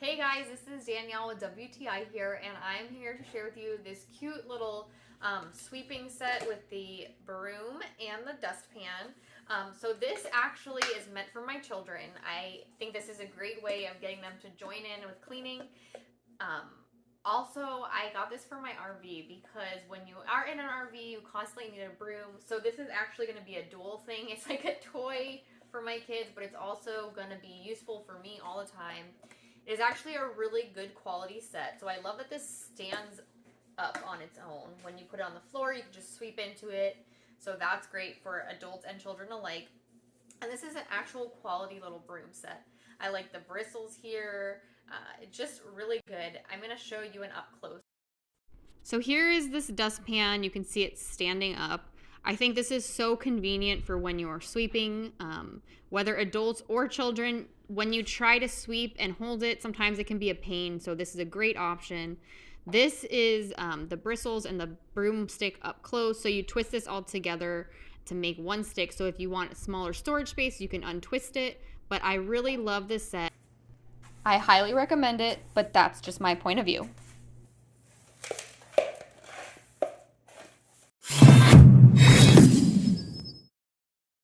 Hey guys, this is Danielle with WTI here, and I'm here to share with you this cute little sweeping set with the broom and the dustpan. So this actually is meant for my children. I think this is a great way of getting them to join in with cleaning. Um, Also, I got this for my RV because when you are in an RV, you constantly need a broom. So this is actually going to be a dual thing. It's like a toy for my kids, but it's also going to be useful for me all the time. It is actually a really good quality set. So I love that this stands up on its own. When you put it on the floor, you can just sweep into it. So that's great for adults and children alike. And this is an actual quality little broom set. I like the bristles here. It's just really good. I'm going to show you an up close. So here is this dustpan. You can see it standing up. I think this is so convenient for when you're sweeping, whether adults or children. When you try to sweep and hold it, sometimes it can be a pain. So this is a great option. This is the bristles and the broomstick up close. So you twist this all together to make one stick. So if you want a smaller storage space, you can untwist it. But I really love this set. I highly recommend it, but that's just my point of view.